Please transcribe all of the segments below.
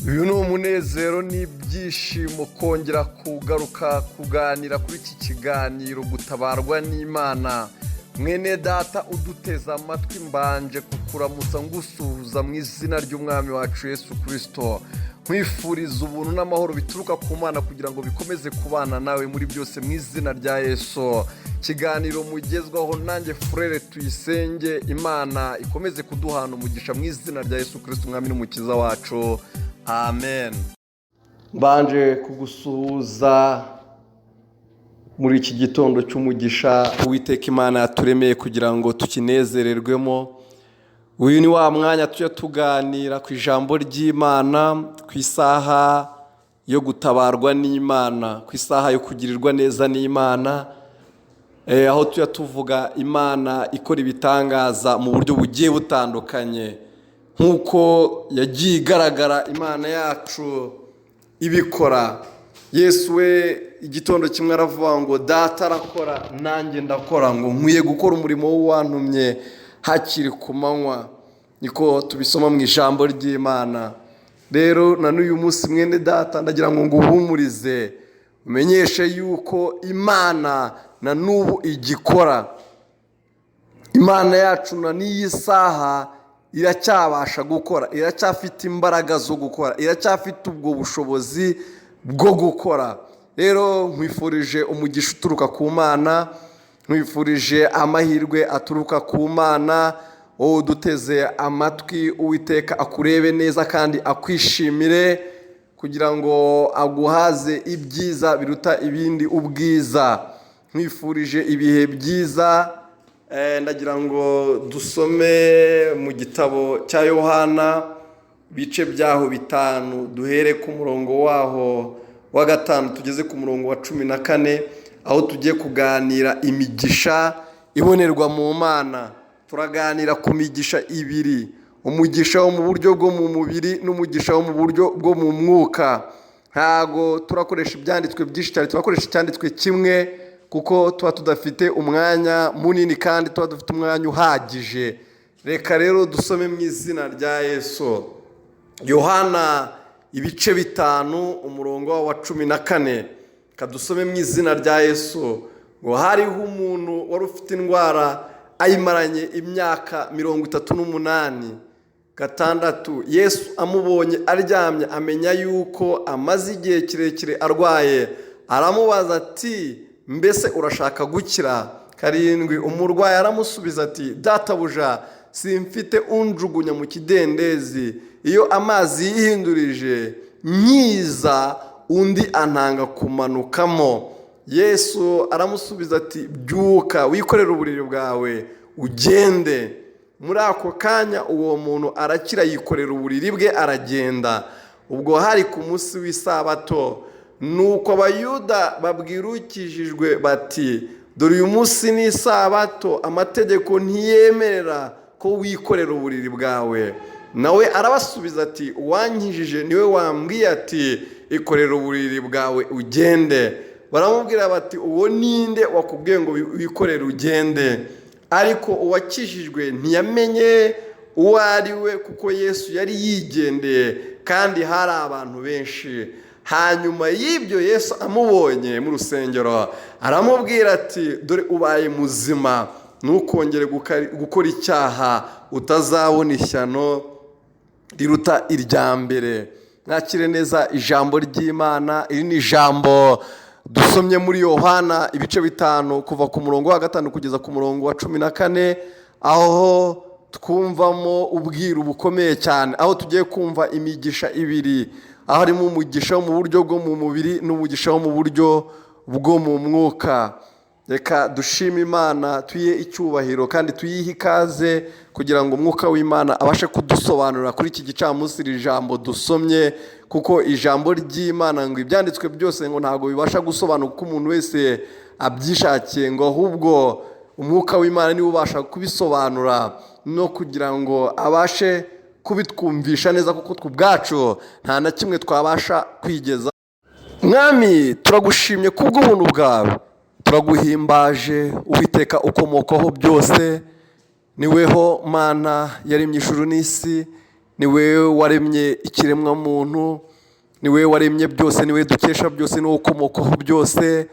uyu ni umunezero n'ibyishimo kongera kugaruka kuganira kuri iki kiganiro gutabarwa n'Imana. Mwene data uduteze amatwi mbanje kukuramutsa ngusuhuza mu izina ry'umwami wacu Yesu Kristo, nkwifuriza ubuntu n'amahoro bituruka ku Mana kugira ngo bikomeze kubana nawe muri byose mu izina rya Yesu. Kiganiro mugezwaho nanjye Frere Tuyisenge, Imana ikomeze kuduhana umugisha mu izina rya Yesu Kristo umwami n'umukiza wacu. Amen. Mbanje kugusuhuza muri iki gitondo cy'umugisha Uwiteka Imana yaturemeye kugira ngo tukinezererwemo. Uyu ni wa mwanya tujya tuganira ku ijambo ry'Imana, ku isaha yo gutabarwa n'Imana, ku isaha yo kugirirwa neza n'Imana, aho tujya tuvuga Imana ikora ibitangaza mu buryo bugiye butandukanye nk'uko yagiye igaragara Imana yacu ibikora. Yesu we igitondo kimwe aravuga ngo data arakora nanjye ndakora, ngo nkwiye gukora umurimo w'uwantumye hakiri ku manywa. Niko tubisoma mu ijambo ry'Imana. Rero na n'uyu munsi mwene data ndagira ngo nguhumurize umenyeshe yuko Imana na n'ubu igikora. Imana yacu na n'iyi saha iracyabasha gukora, iracyafite imbaraga zo gukora, iracyafite ubwo bushobozi bwo gukora. Rero nkwifurije umugisha uturuka ku Mana, nkwifurije amahirwe aturuka ku Mana. Wowe uduteze amatwi, Uwiteka akurebe neza kandi akwishimire kugira ngo aguhaze ibyiza biruta ibindi ubwiza. Nkwifurije ibihe byiza. Ndagira ngo dusome mu gitabo cya Yohana ibice byaho 5, duhere ku murongo waho wa 5 tugeze ku murongo wa 14, aho tugiye kuganira imigisha ibonerwa mu Mana. Turaganira ku migisha ibiri, umugisha wo mu buryo bwo mu mubiri n'umugisha wo mu buryo bwo mu mwuka. Ntago turakoresha ibyanditswe byinshi cyane, turakoresha icyanditswe kimwe kuko tuba tudafite umwanya munini kandi tuba dufite umwanya uhagije. Reka rero dusome mu izina rya Yesu. Yohana ibice 5 umurongo wa 14, kadusome mu izina rya Yesu. Ngo hariho umuntu wari ufite indwara ayimaranye imyaka 38. 6, Yesu amubonye aryamye amenya yuko amaze igihe kirekire arwaye, aramubaza ati mbese urashaka gukira? 7, umurwayi aramusubiza ati databuja, simfite unjugunya mu kidendezi, iyo amazi yihindurije nkiza undi antanga kumanukamo. Yesu aramusubiza ati byuka wikorere uburiri bwawe ugende. Muri ako kanya uwo muntu arakira, yikorera uburiri bwe aragenda. Ubwo hari ku munsi w'isabato, nuko abayuda babwira ukijijwe bati dore uyu munsi ni isabato, amategeko ntiyemerera ko wikorera uburiri bwawe. Nawe arabasubiza ati uwankijije niwe wambwiye ati ikorera uburiri bwawe ugende. Baramubwira bati uwo ninde wakubwiye ngo wikorere ugende? Ariko uwakijijwe ntiyamenye uwo ari we, kuko Yesu yari yigendeye kandi hari abantu benshi. Hanyuma y'ibyo Yesu amubonye mu rusengero aramubwira ati dore ubaye muzima, ntukongere gukora icyaha, utazabona ishyano riruta irya mbere. Mwakire neza ijambo ry'Imana. Iri ni ijambo dusomye muri Yohana ibice 5 kuva ku murongo wa 5 kugeza ku murongo wa 14, aho twumvamo ubwiru bukomeye cyane, aho tugiye kumva imigisha ibiri, aho harimo umugisha wo mu buryo bwo mu mubiri n'umugisha wo mu buryo bwo mu mwuka. Reka dushime Imana, tuyihe icyubahiro kandi tuyihe ikaze kugira ngo umwuka w'Imana abashe kudusobanurira kuri iki gicamunsi iri jambo dusomye, kuko ijambo ry'Imana ngo ibyanditswe byose ngo ntabwo bibasha gusobanuka uko umuntu wese abyishakiye, ngo ahubwo umwuka w'Imana niwe ubasha kubisobanura no kugira ngo abashe kubitwumvisha neza, kuko twubwacu nta na kimwe twabasha kwigeza. Mwami, turagushimye kubw'ubuntu bwawe, turaguhimbaje Uwiteka ukomokaho byose, niweho Mana yaremye ijuru n'isi, niwe waremye ikiremwa muntu, niwe waremye byose, niwe dukesha byose, niwe ukomokaho byose.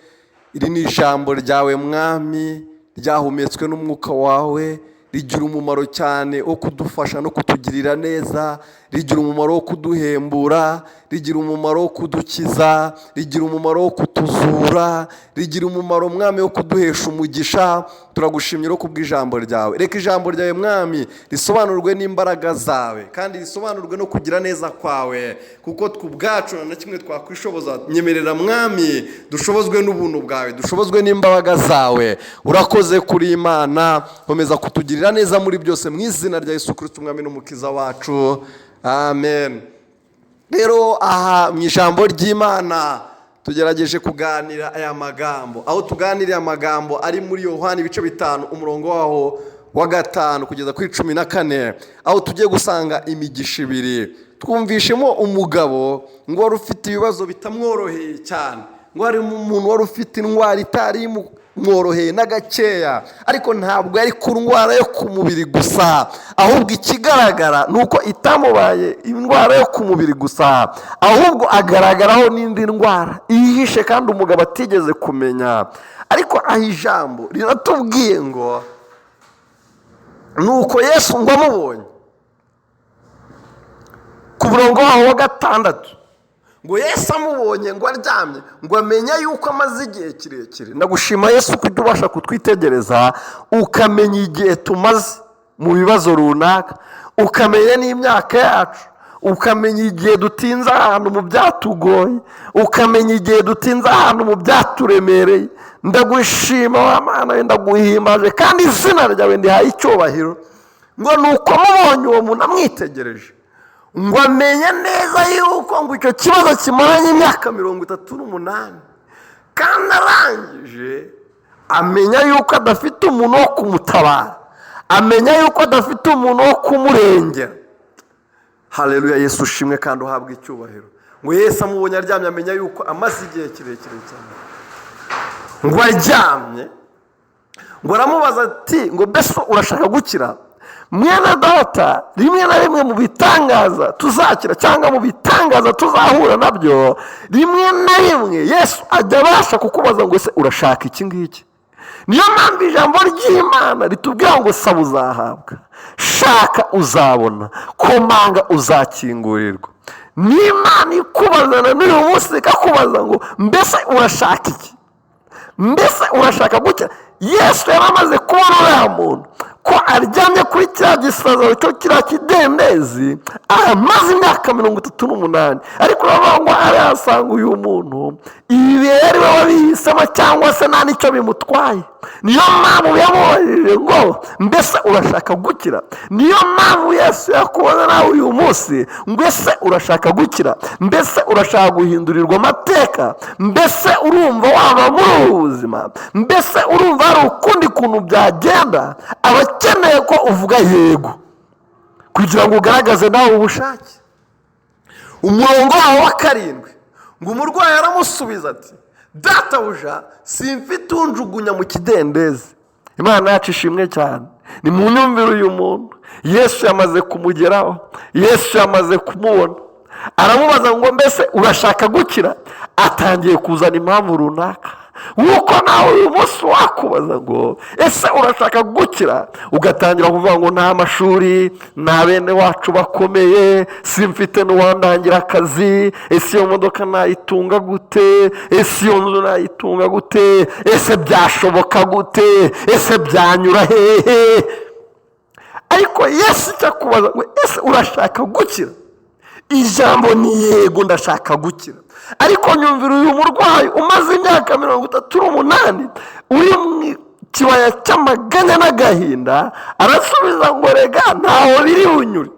Iri ni ijambo ryawe mwami, ryahumetswe n'umwuka wawe, rigira umumaro cyane wo kudufasha no kutugirira neza, rigira umumaro wo kuduhembura, rigira umumaro wo kudukiza, rigira umumaro wo kutuzura, rigira umumaro mwami wo kuduhesha umugisha. Turagushimye no kubw'ijambo ryawe. Reka ijambo ryawe mwami risobanurwe n'imbaraga zawe, kandi risobanurwe no kugira neza kwawe, kuko twubwacu na kimwe twakwishoboza. Nyemerera mwami dushobozwe n'ubuntu bwawe, dushobozwe n'imbaraga zawe. Urakoze kuri Imana, komeza kutugirira neza muri byose, mu izina rya Yesu Kristo umwami n'umukiza wacu, amen. Rero aha mu ijambo ry'Imana tugerageje kuganira aya magambo, aho tuganiriye amagambo ari muri Yohana ibice 5 umurongo waho wa 5 kugeza kuri 14, aho tugiye gusanga imigisha ibiri. Twumvishemo umugabo ngo wari ufite ibibazo bitamworoheye cyane, ngo hari umuntu wari ufite indwara itari mworoheye na gakeya, ariko ntabwo yari ku ndwara yo ku mubiri gusa, ahubwo ikigaragara ni uko itamubaye indwara yo ku mubiri gusa, ahubwo agaragaraho n'indi ndwara iyihishe kandi umugabo atigeze kumenya. Ariko aho ijambo riratubwiye ngo nuko Yesu ngo amubonye ku murongo waho wa 6, ngo Yesu amubonye ngo aryamye, ngo amenya yuko amaze igihe kirekire. Ndagushima Yesu ko ubasha kutwitegereza ukamenya igihe tumaze mu bibazo runaka, ukamenya n'imyaka yacu, ukamenya igihe dutinze ahantu mu byatugoye, ukamenya igihe dutinze ahantu mu byaturemereye. Ndagushima wa Mana we, ndaguhimbaje kandi izina ryawe ndihaye icyubahiro. Ngo nuko amubonye uwo muntu amwitegereje, ngo amenye neza yuko ngo icyo kibazo kimaranye imyaka 38, kandi arangije amenya yuko adafite umuntu wo kumutabara, amenya yuko adafite umuntu wo kumurengera. Haleluya, Yesu ushimwe kandi uhabwe icyubahiro. Ngo Yesu amubonye aryamye amenya yuko amaze igihe kirekire cyane. Ngo aryamye, ngo aramubaza ati ngo mbese urashaka gukira? Mwene data, rimwe na rimwe mu bitangaza tuzakira cyangwa mu bitangaza tuzahura nabyo, rimwe na rimwe Yesu ajya abasha kukubaza ngo ese urashaka iki ngiki. Niyo mpamvu ijambo ry'Imana ritubwira ngo saba uzahabwa, shaka uzabona, komanga uzakingurirwa. N'Imana ikubazana n'uyu munsi ikakubaza ngo mbese urashaka iki, mbese urashaka gukira. Yesu yari amaze kubona uriya muntu ko aryamye kuri kiriya gisaza cyo kiriya kidendezi amaze imyaka 38, ariko uravuga ngo arasanga uyu muntu ibihe ari we wabihisemo cyangwa se nta nicyo bimutwaye. Niyo mpamvu yamubajije ngo mbese urashaka gukira. Niyo mpamvu Yesu yakubona nawe uyu munsi ngo ese urashaka gukira, mbese urashaka guhindurirwa amateka, mbese urumva waba muri ubu buzima, mbese urumva hari ukundi kuntu byagenda. Abakeneye ko uvuga yego kugira ngo ugaragaze nawe ubushake. Umurongo wa 7 ngo umurwayi aramusubiza ati databuja simfite unjugunya mu kidendezi. Imana yacu ishimwe cyane. Ni mu nyumviro uyu muntu Yesu yamaze kumugeraho, Yesu yamaze kumubona. Aramubaza ngo mbese urashaka gukira? Atangiye kuzana impamvu runaka, wuko nawe uyu munsi wakubaza ngo ese urashaka gukira, ugatangira kuvuga ngo nta mashuri, nta bene wacu bakomeye, simfite n'uwandangira akazi, ese iyo modoka nayitunga gute, ese iyo nzu nayitunga gute, ese byashoboka gute, ese byanyura hehe. Ariko Yesu cyakubaza ngo ese urashaka gukira? Ijambo ni yego, ndashaka gukira. Ariko nyumvira uyu murwayi umaze imyaka 38 uri mu kibaya cy'amaganya n'agahinda, arasubiza ngo rega ntaho biri bunyure,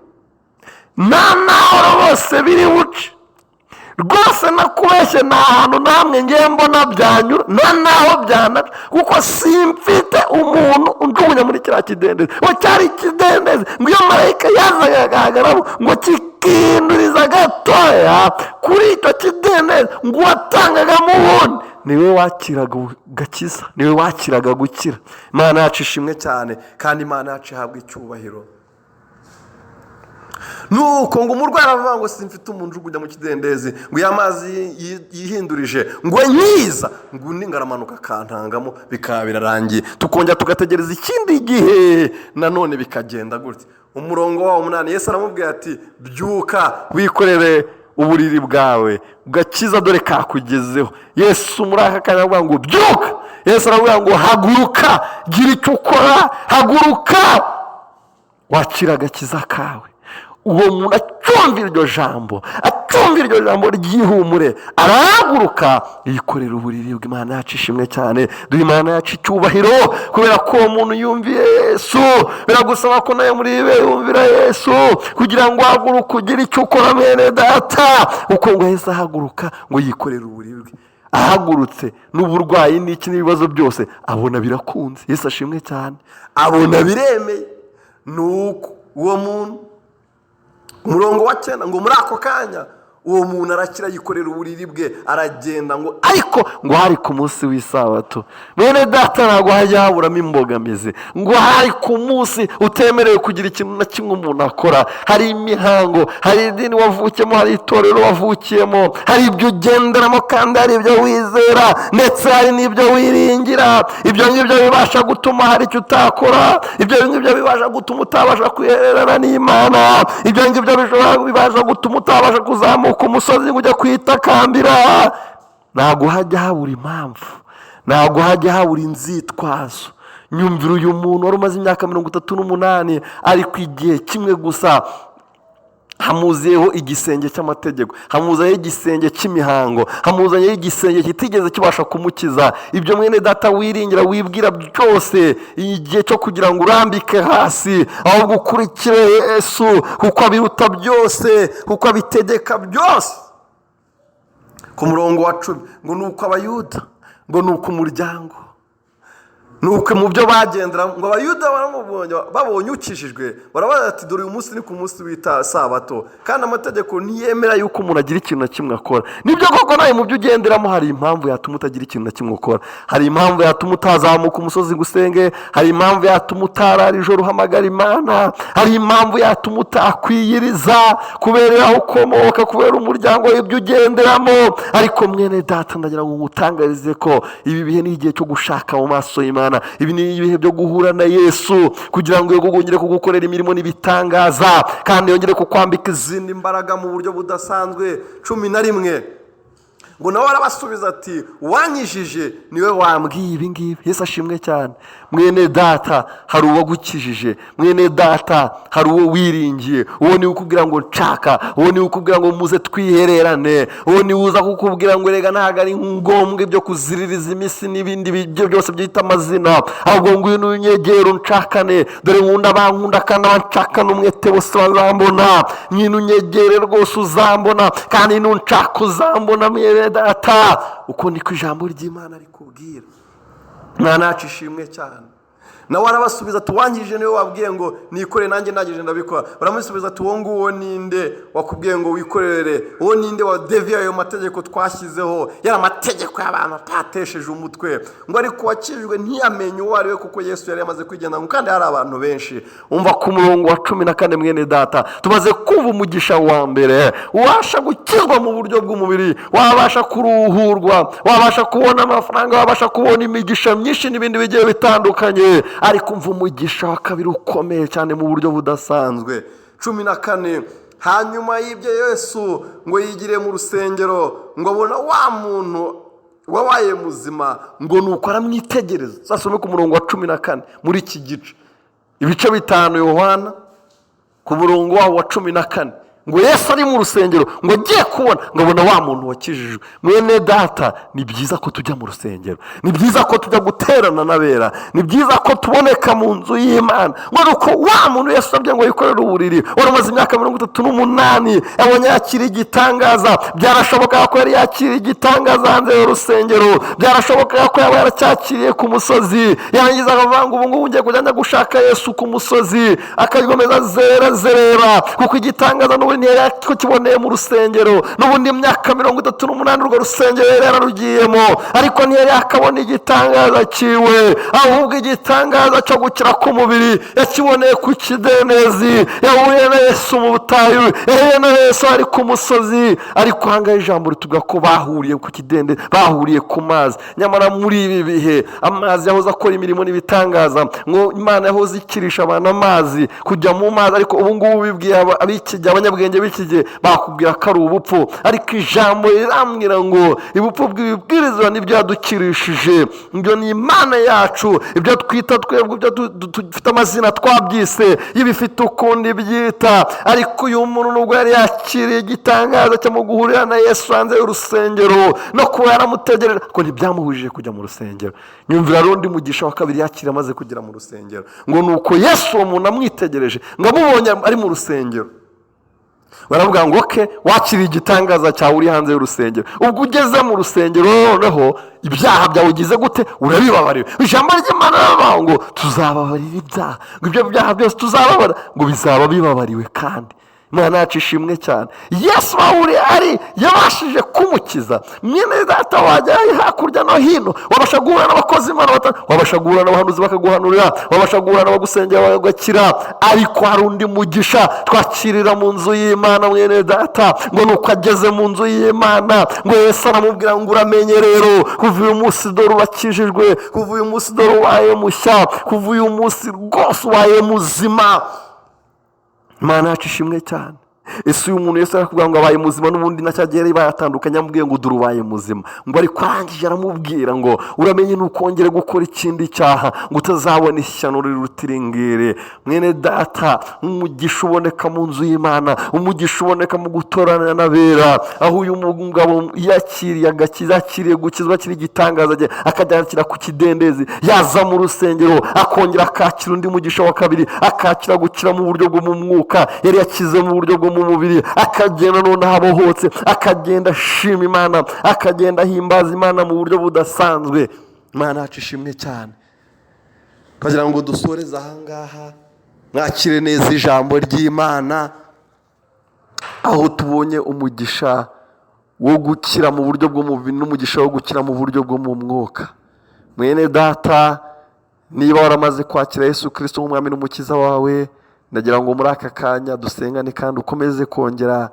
naho bose biri buce rwose, nakubeshye nta hantu namwe ngiye mbona byanyura, naho byanaca, kuko simfite umuntu unjugunya muri kiriya kidendezi. Ngo cyari ikidendezi ngo iyo marayika yazaga agahagaramo ngo kikinduriza gatoya kuri icyo kidendezi, ngo uwatangagamo ubundi niwe wakiraga gakiza, niwe wakiraga gukira. Imana yacu ishimwe cyane kandi Imana yacu ihabwa icyubahiro. nuko ngo umurwayi aravuga ngo simfite umuntu ujugunya mu kidendezi, ngo ya mazi yihindurije ngo nyiza, ngo undi ngaramanuka akantangamo, bikaba birarangiye. Tukongera tugategereza ikindi gihe nanone bikagenda gutya. Umurongo wa 8 Yesu aramubwira ati byuka wikorere uburiri bwawe ugakiza, dore kakugezeho. Yesu muri aka kanya aravuga ngo byuka. Yesu aravuga ngo haguruka, gira icyo ukora, haguruka wakira agakiza kawe. Uwo muntu acyumvira iryo jambo ryihumure, arahaguruka yikorera uburiri bwe. Imana yacu ishimwe cyane, duhe Imana yacu icyubahiro, kubera ko uwo muntu yumviye Yesu. Biragusaba ko nawe muri be yumvira Yesu kugira ngo ahaguruke ugire icyo ukora mwene data. Uko ngo Yesu ahaguruka ngo yikorere uburiri bwe, ahagurutse n'uburwayi n'iki n'ibibazo byose abona birakunze. Yesu ashimwe cyane, abona biremeye. Nuko uwo muntu, umurongo wa 9, ngo muri ako kanya uwo muntu arakira yikorera uburiri bwe aragenda. Ngo ariko ngo hari ku munsi w'isabato, bene data ntabwo hajya haburamo imbogamizi. Ngo hari ku munsi utemerewe kugira ikintu na kimwe umuntu akora. Hari imihango, hari idini wavukiyemo, hari itorero wavukiyemo, hari ibyo ugenderamo kandi hari ibyo wizera, ndetse hari n'ibyo wiringira. Ibyo ngibyo bibasha gutuma hari icyo utakora, ibyo ngibyo bibasha gutuma utabasha kwihererana n'Imana, ibyo ngibyo bibasha gutuma utabasha kuzamuka ku musozi ngo ujya kwitakambira. Ntabwo hajya habura impamvu, ntabwo hajya habura inzitwazo. Nyumvira uyu muntu wari umaze imyaka 38, ariko igihe kimwe gusa hamuziyeho igisenge cy'amategeko, hamuzayeho igisenge cy'imihango, hamuzayeho igisenge kitigeze kibasha kumukiza. Ibyo mwene data wiringira wibwira byose, igihe cyo kugira ngo urambike hasi, ahubwo ukurikire Yesu, kuko abiruta byose, kuko abitegeka byose. Ku murongo wa 10 ngo nuko abayuda, ngo nuko umuryango, nuko mu byo bagendera, ngo abayuda babonye ukijijwe barabaza ati dore uyu munsi ni ku munsi wita sabato, kandi amategeko ntiyemera yuko umuntu agira ikintu na kimwe akora. Nibyo koko nawe mu byo ugenderamo hari impamvu yatuma utagira ikintu na kimwe ukora. Hari impamvu yatuma utazamuka umusozi gusenge, hari impamvu yatuma utarara ijoro uhamagara Imana, hari impamvu yatuma utakwiyiriza kubera aho ukomoka, kubera umuryango w'ibyo ugenderamo. Ariko mwene data ndagira ngo ngutangarize ko ibi bihe ni igihe cyo gushaka mu maso y'Imana. Ibi ni ibihe byo guhura na Yesu kugira ngo yongere kugukorera imirimo n'ibitangaza, kandi yongere kukwambika izindi mbaraga mu buryo budasanzwe. 11 ngo nawe arabasubiza ati wanyijije niwe wambwiye ibi ngibi. Yesu ashimwe cyane. Mwene data hari uwagukijije, mwene data hari uwo wiringiye, uwo ni ukubwira ngo nshaka, uwo ni ukubwira ngo muze twihererane, uwo ni uza kukubwira ngo rega ntago ari ngombwa ibyo kuziririza imisi n'ibindi byo byose byita amazina, ahubwo ngo unyegere unshakane, dore nkunda bankunda kandi abanshakana umwete bose bazambona. Nyine unyegere rwose uzambona, kandi nunshaka uzambona mwene data. Uko niko ijambo ry'Imana rikubwira. Mwana yacu ishimwe cyane. Nawe arabasubiza ati wangije niwe wabwiye ngo nikore nanjye ndagije ndabikora. Baramusubiza ati uwo nguwo ninde wakubwiye ngo wikorere? Uwo ninde wa deviya ayo mategeko twashyizeho, yari amategeko y'abantu atatesheje umutwe? Ngo ariko wakijwe ntiyamenye uwo ari we, kuko Yesu yari yamaze kwigenda ngo kandi hari abantu benshi. Umva ku murongo wa 14 mwene data, tumaze kumva umugisha wa mbere, ubasha gukizwa mu buryo bw'umubiri, wabasha kuruhurwa, wabasha kubona amafaranga, wabasha kubona imigisha myinshi n'ibindi bigiye bitandukanye. Ariko umva umugisha wa kabiri ukomeye cyane mu buryo budasanzwe. 14 hanyuma y'ibyo Yesu ngo yigire mu rusengero, ngo abona wa muntu wabaye muzima, ngo nuko aramwitegereza. Sasome ku murongo wa 14 muri iki gice, ibice 5 Yohana ku murongo wa 14. Ngo Yesu ari mu rusengero, ngo agiye kubona, ngo abona wa muntu wakijijwe. Mwene data, ni byiza ko tujya mu rusengero, ni byiza ko tujya guterana n'abera, ni byiza ko tuboneka mu nzu y'Imana. Ngo nuko wa muntu Yesu abye ngo yikorere uburiri, wari umaze imyaka 38 yabonye yakira igitangaza. Byarashoboka ko yari yakira igitangaza hanze y'urusengero, byarashoboka ko yaba yaracyakiriye ku musozi, yarangiza akavuga ngo ubu ngubu ngiye kujya gushaka Yesu ku musozi, akagomeza zerera, kuko igitangaza n'ubundi ntiyari yakiboneye mu rusengero, n'ubundi imyaka 38 urwo rusengero yari yararugiyemo, ariko ntiyari yakabona igitangaza kiwe, ahubwo igitangaza cyo gukira k'umubiri yakiboneye ku kidendezi. Yahuye na Yesu mu butayu, yahuye na Yesu ari ku musozi, ariko ahangaha ijambo rituvuga ko bahuriye ku kidendezi, bahuriye ku mazi. Nyamara muri ibi bihe amazi yahoze akora imirimo n'ibitangaza, ngo Imana yahoze ikirisha abantu amazi, kujya mu mazi, ariko ubu ngubu bibwiye ab'iki gihe, abanyabwenge b'iki gihe bakubwira ko ari ubupfu, ariko ijambo rirambwira ngo ubupfu bw'ibibwirizwa nibyo yadukirishije. Ibyo ni Imana yacu, ibyo twita twebwe, ibyo dufite amazina twabyise y'ibifite ukundi byita, ariko uyu muntu nubwo yari yakiriye igitangaza cyo mu guhurira na Yesu hanze y'urusengero no kuba yaramutegereje, ko ntibyamuhujije kujya mu rusengero. Nyumvira rundi mugisha wa kabiri yakira amaze kugera mu rusengero, ngo nuko Yesu uwo muntu amwitegereje, ngo amubonye ari mu rusengero, baravuga ngo oke, wakiriye igitangaza cyawe uri hanze y'urusengero. Ubwo ugeze mu rusengero noneho ibyaha byawe ugize gute? Urabibabariwe. Ijambo ry'Imana riravuga ngo tuzababarira ibyaha, ngo ibyo byaha byose tuzababara, ngo bizaba bibabariwe. kandi Imana yacu ishimwe cyane. Yesu wahuriye ari yabashije kumukiza. Mwene data wajya hakurya no hino, wabasha guhura n'abakozi Imana wabasha guhura n'abahanuzi bakaguhanurira, wabasha guhura n'abagusengera bagakira, ariko hari undi mugisha twakirira mu nzu y'Imana. Mwene data ngo nuko ageze mu nzu y'Imana, ngo Yesu aramubwira ngo uramenye rero, kuva uyu munsi dore ubakijijwe, kuva uyu munsi dore ubaye mushya, kuva uyu munsi rwose ubaye muzima. Imana yacu ishimwe cyane. Ese uyu muntu Yesu arakubwira ngo abaye muzima, n'ubundi nacyagera bayatandukanye, amubwiye ngo dore ubaye muzima, ngo ariko arangije aramubwira ngo uramenye nukongere gukora ikindi cyaha, ngo utazabona ishyano rirutiringire. Mwene data, umugisha uboneka mu nzu y'Imana, umugisha uboneka mu gutorana n'abera, aho uyu mugabo yakiriye agakiza, yakiriye gukizwa, kiri igitangaza cye, akajya ku kidendezi, yaza mu rusengero akongera akakira undi mugisha wa kabiri, akakira gukira mu buryo bwo mu mwuka, yari yakize mu buryo bwo mu mubiri, akagenda noneho abohotse, akagenda ashima Imana, akagenda ahimbaza Imana mu buryo budasanzwe. Imana yacu ishimwe cyane. Kugira ngo dusoreze ahangaha, mwakire neza ijambo ry'Imana, aho tubonye umugisha wo gukira mu buryo bw'umubiri n'umugisha wo gukira mu buryo bwo mu mwuka. Mwene data, niba waramaze kwakira Yesu Kristo nk'umwami n'umukiza wawe, ndagira ngo muri aka kanya dusengane kandi ukomeze kongera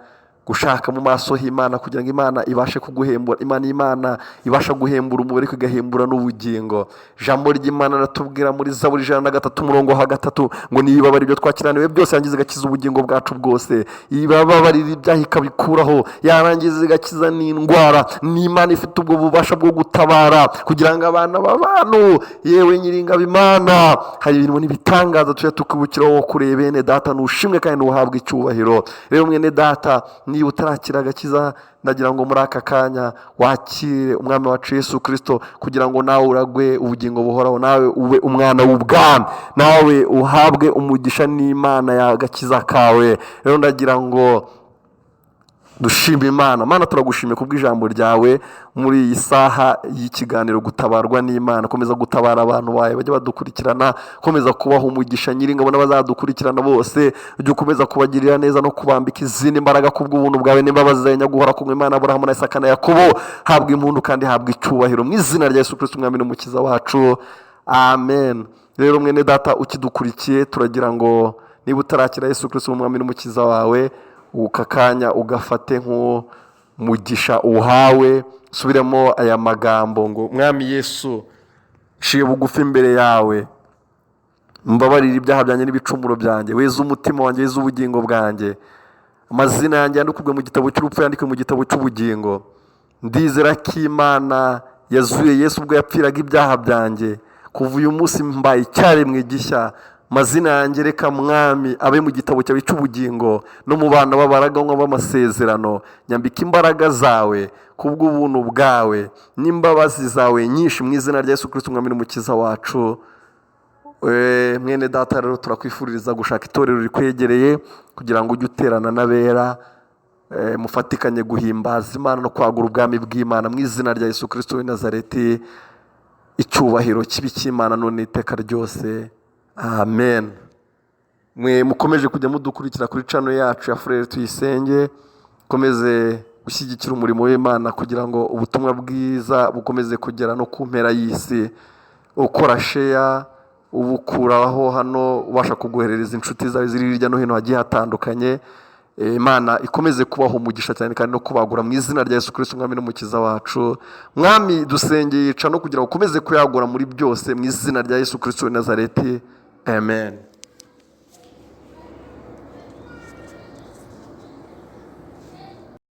gushaka mu maso h'Imana, kugira ngo Imana ibashe kuguhembura. Imana ibasha guhembura umubiri, igahembura n'ubugingo. Ijambo ry'Imana ratubwira muri Zaburi 103:3 ngo niyibabara ibyo twakiraniwe byose, yangiza igakiza ubugingo bwacu bwose. Ibababarira ibyaha ikabikuraho, yarangiza igakiza n'indwara. Ni Imana ifite ubwo bubasha bwo gutabara kugira ngo abana b'abantu, yewe nyiringabo Imana, hari ibintu n'ibitangaza tujya tukibukiraho wo kureba. Bene data, nushimwe kandi nuhabwe icyubahiro. Rero mwene data, niba utarakira agakiza, ndagira ngo muri aka kanya wakire umwami wacu Yesu Kristo, kugira ngo nawe uragwe ubugingo buhoraho, nawe ube umwana w'ubwami, nawe uhabwe umugisha n'Imana y'agakiza kawe. Rero ndagira ngo dushime Imana. Mana, turagushimiye kubw'ijambo ryawe muri iyi saha y'ikiganiro gutabarwa n'Imana. Komeza gutabara abantu bawe bajya badukurikirana, komeza kubaha umugisha nyiringabo n'abazadukurikirana bose, ujye ukomeza kubagirira neza no kubambika izindi mbaraga kubw'ubuntu bwawe n'imbabazi zawe nyaguhora kumwe Imana Aburahamu na Isaka na Yakobo. Habwa impundu kandi habwa icyubahiro mu izina rya Yesu Kristo umwami n'umukiza wacu, amen. Rero mwene data ukidukurikiye, turagira ngo niba utarakira Yesu Kristo umwami n'umukiza wawe, uka kanya ugafate nk'umugisha uhawe. Subiremo aya magambo ngo mwami Yesu, nshiye bugufi imbere yawe, mbabarira ibyaha byanjye n'ibicumuro byanjye, weza umutima wanjye, weza ubugingo bwanjye. Amazina yanjye yandikwe mu gitabo cy'urupfu, yandikwe mu gitabo cy'ubugingo. Ndizera ko Imana yazuye Yesu ubwo yapfiraga ibyaha byanjye. Kuva uyu munsi mbaye icyaremwe gishya. Mazina yanjye reka mwami abe mu gitabo cyawe cy'ubugingo no mu bana b'abaraganywa b'amasezerano. Nyambika imbaraga zawe kubw'ubuntu bwawe n'imbabazi zawe nyinshi mu izina rya Yesu Kristo umwami n'umukiza wacu. Mwene data, rero turakwifuriza gushaka itorero rikwegereye kugira ngo ujye uterana n'abera, mufatikanye guhimbaza Imana no kwagura ubwami bw'Imana mu izina rya Yesu Kristo w'i Nazareti. Icyubahiro kibi cy'Imana none iteka ryose, amen. mwe mukomeje kujya mudukurikira kuri channel yacu ya Frere Tuyisenge, komeze gushyigikira umurimo w'Imana kugira ngo ubutumwa bwiza bukomeze kugera no ku mpera y'isi. Ukora share, ubukuraho hano, ubasha kuguherereza inshuti zawe ziri hirya no hino hagiye hatandukanye. Imana ikomeze kubaho umugisha cyane kandi no kubagura mu izina rya Yesu Kristo Mwami n'Umukiza wacu. Mwami dusengeye no kugira ngo ukomeze kuyagura muri byose mu izina rya Yesu Kristo w'i Nazareti. Amen.